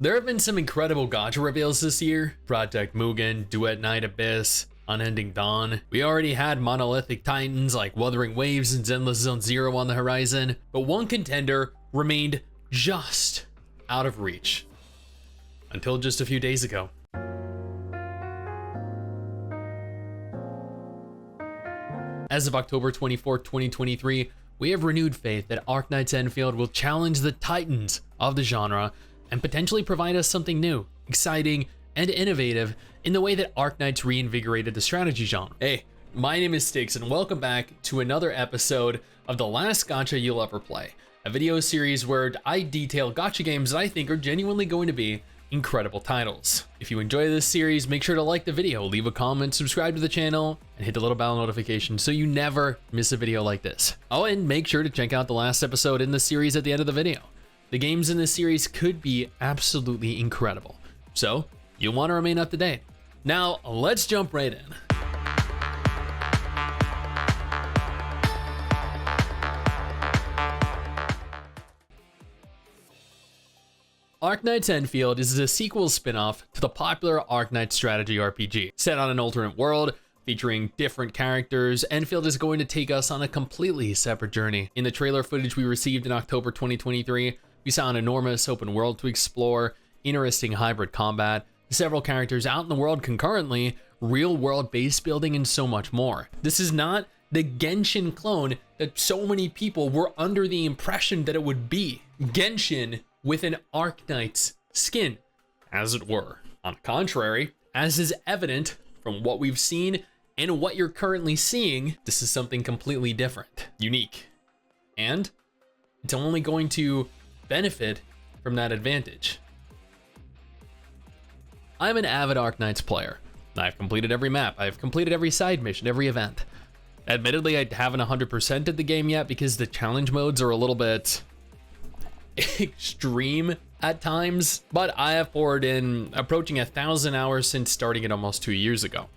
There have been some incredible gacha reveals this year. Project Mugen, Duet Night Abyss, Unending Dawn. We already had monolithic titans like Wuthering Waves and Zenless Zone Zero on the horizon, but one contender remained just out of reach. Until just a few days ago. As of October 24, 2023, we have renewed faith that Arknights Endfield will challenge the titans of the genre and potentially provide us something new, exciting, and innovative in the way that Arknights reinvigorated the strategy genre. Hey, my name is Stix and welcome back to another episode of The Last Gacha You'll Ever Play, a video series where I detail gacha games that I think are genuinely going to be incredible titles. If you enjoy this series, make sure to like the video, leave a comment, subscribe to the channel, and hit the little bell notification so you never miss a video like this. Oh, and make sure to check out the last episode in the series at the end of the video. The games in this series could be absolutely incredible, so you'll want to remain up to date. Now, let's jump right in. Arknights Endfield is a sequel spin-off to the popular Arknights strategy RPG. Set on an alternate world, featuring different characters, Endfield is going to take us on a completely separate journey. In the trailer footage we received in October 2023, we saw an enormous open world to explore, interesting hybrid combat, several characters out in the world concurrently, real-world base building, and so much more. This is not the Genshin clone that so many people were under the impression that it would be. Genshin with an Arknights skin, as it were. On the contrary, as is evident from what we've seen and what you're currently seeing, this is something completely different, unique, and it's only going to benefit from that advantage. I'm an avid Arknights player. I've completed every map, I've completed every side mission, every event. Admittedly, I haven't 100%ed the game yet because the challenge modes are a little bit extreme at times, but I have poured in approaching 1,000 hours since starting it almost 2 years ago,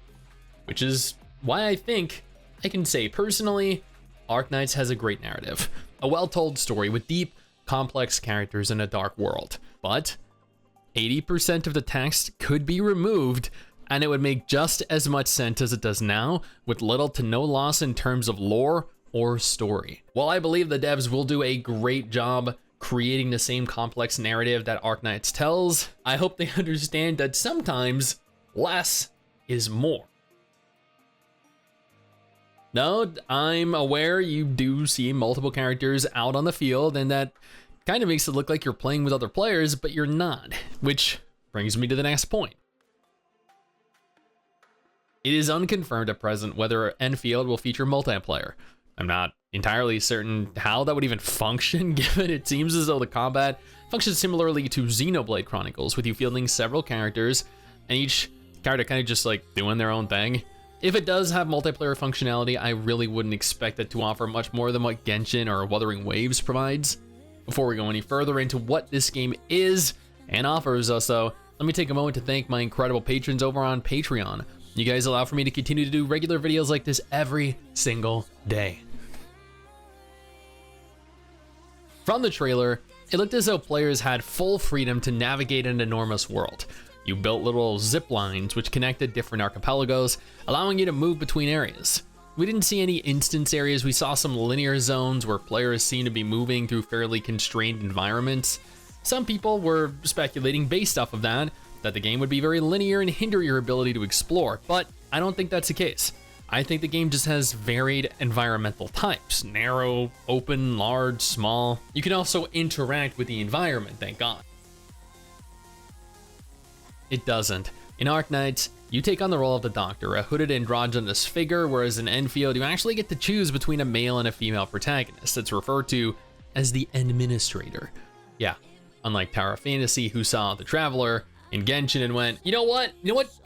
which is why I think I can say personally, Arknights has a great narrative, a well-told story with deep, complex characters in a dark world, but 80% of the text could be removed and it would make just as much sense as it does now, with little to no loss in terms of lore or story. While I believe the devs will do a great job creating the same complex narrative that Arknights tells, I hope they understand that sometimes less is more. No, I'm aware you do see multiple characters out on the field, and that kind of makes it look like you're playing with other players, but you're not, which brings me to the next point. It is unconfirmed at present whether Endfield will feature multiplayer. I'm not entirely certain how that would even function, given it seems as though the combat functions similarly to Xenoblade Chronicles, with you fielding several characters and each character kind of just like doing their own thing. If it does have multiplayer functionality, I really wouldn't expect it to offer much more than what Genshin or Wuthering Waves provides. Before we go any further into what this game is and offers us though, let me take a moment to thank my incredible patrons over on Patreon. You guys allow for me to continue to do regular videos like this every single day. From the trailer, it looked as though players had full freedom to navigate an enormous world. You built little zip lines which connected different archipelagos, allowing you to move between areas. We didn't see any instance areas, we saw some linear zones where players seemed to be moving through fairly constrained environments. Some people were speculating based off of that the game would be very linear and hinder your ability to explore, but I don't think that's the case. I think the game just has varied environmental types: narrow, open, large, small. You can also interact with the environment, thank God. It doesn't. In Arknights, you take on the role of the Doctor, a hooded androgynous figure, whereas in Endfield, you actually get to choose between a male and a female protagonist. That's referred to as the Administrator. Yeah, unlike Tower of Fantasy, who saw the Traveler in Genshin and went, you know what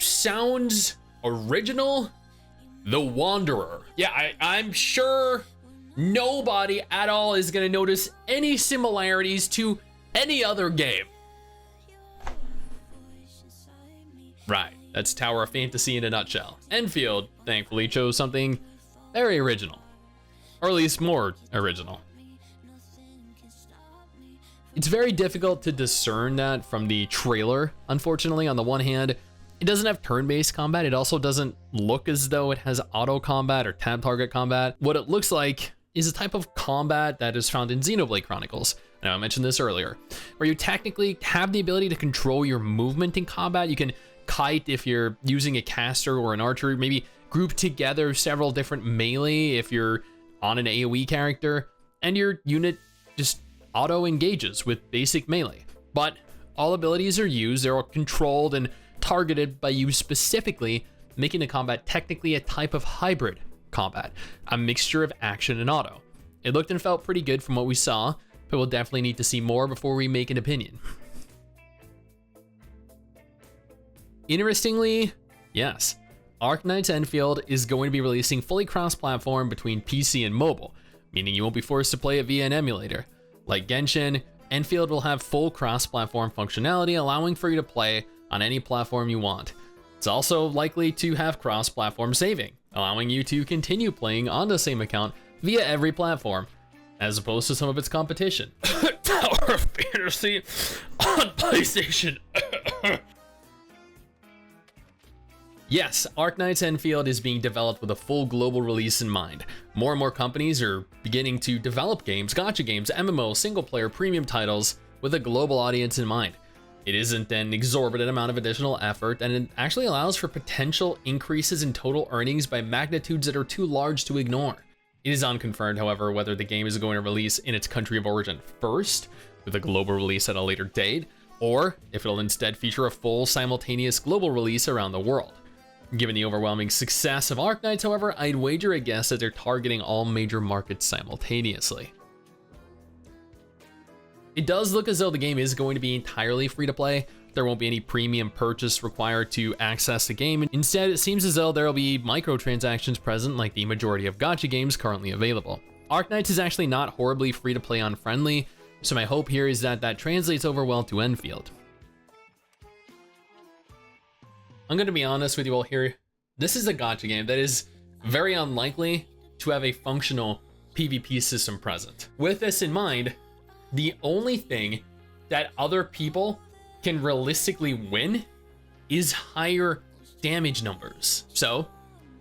sounds original? The Wanderer. Yeah, I'm sure nobody at all is gonna notice any similarities to any other game. Right, that's Tower of Fantasy in a nutshell. Endfield, thankfully, chose something very original. Or at least more original. It's very difficult to discern that from the trailer, unfortunately. On the one hand, it doesn't have turn-based combat. It also doesn't look as though it has auto combat or tab target combat. What it looks like is a type of combat that is found in Xenoblade Chronicles. Now, I mentioned this earlier, where you technically have the ability to control your movement in combat. You can kite if you're using a caster or an archer, maybe group together several different melee if you're on an AoE character, and your unit just auto engages with basic melee. But all abilities are used, they're all controlled and targeted by you specifically, making the combat technically a type of hybrid combat, a mixture of action and auto. It looked and felt pretty good from what we saw, but we'll definitely need to see more before we make an opinion. Interestingly, yes, Arknights Endfield is going to be releasing fully cross-platform between PC and mobile, meaning you won't be forced to play it via an emulator. Like Genshin, Endfield will have full cross-platform functionality, allowing for you to play on any platform you want. It's also likely to have cross-platform saving, allowing you to continue playing on the same account via every platform, as opposed to some of its competition. Tower of Fantasy on PlayStation. Yes, Arknights Endfield is being developed with a full global release in mind. More and more companies are beginning to develop games, gacha games, MMO, single-player premium titles with a global audience in mind. It isn't an exorbitant amount of additional effort, and it actually allows for potential increases in total earnings by magnitudes that are too large to ignore. It is unconfirmed, however, whether the game is going to release in its country of origin first, with a global release at a later date, or if it'll instead feature a full simultaneous global release around the world. Given the overwhelming success of Arknights, however, I'd wager a guess that they're targeting all major markets simultaneously. It does look as though the game is going to be entirely free to play. There won't be any premium purchase required to access the game. Instead, it seems as though there will be microtransactions present like the majority of gacha games currently available. Arknights is actually not horribly free to play unfriendly, so my hope here is that that translates over well to Endfield. I'm going to be honest with you all here. This is a gacha game that is very unlikely to have a functional PvP system present. With this in mind, the only thing that other people can realistically win is higher damage numbers. So,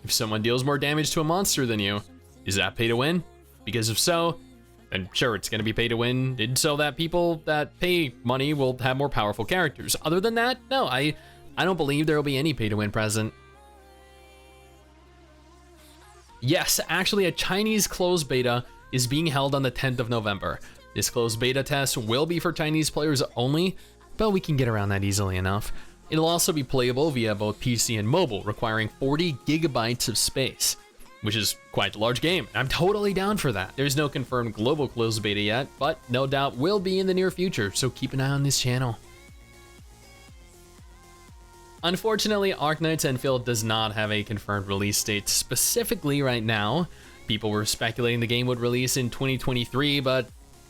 if someone deals more damage to a monster than you, is that pay to win? Because if so, then sure, it's going to be pay to win, and so that people that pay money will have more powerful characters. Other than that, no, I don't believe there will be any pay to win present. Yes, actually a Chinese closed beta is being held on the 10th of November. This closed beta test will be for Chinese players only, but we can get around that easily enough. It'll also be playable via both PC and mobile, requiring 40 gigabytes of space, which is quite a large game. I'm totally down for that. There's no confirmed global closed beta yet, but no doubt will be in the near future, so keep an eye on this channel. Unfortunately, Arknights Endfield does not have a confirmed release date specifically right now. People were speculating the game would release in 2023, but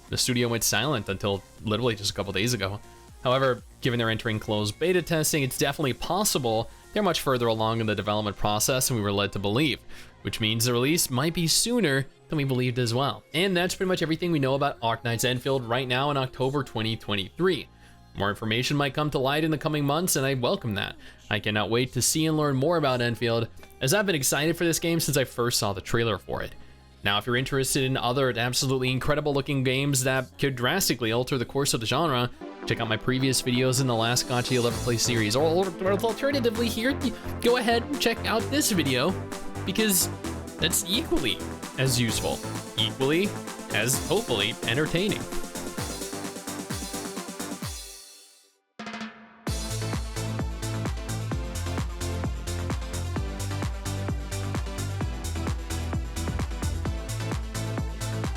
the studio went silent until literally just a couple days ago. However, given they're entering closed beta testing, it's definitely possible they're much further along in the development process than we were led to believe, which means the release might be sooner than we believed as well. And that's pretty much everything we know about Arknights Endfield right now in October 2023. More information might come to light in the coming months, and I welcome that. I cannot wait to see and learn more about Endfield, as I've been excited for this game since I first saw the trailer for it. Now, if you're interested in other absolutely incredible looking games that could drastically alter the course of the genre, check out my previous videos in the last GACHA 11 Play series, or alternatively here, go ahead and check out this video, because that's equally as useful, equally as hopefully entertaining.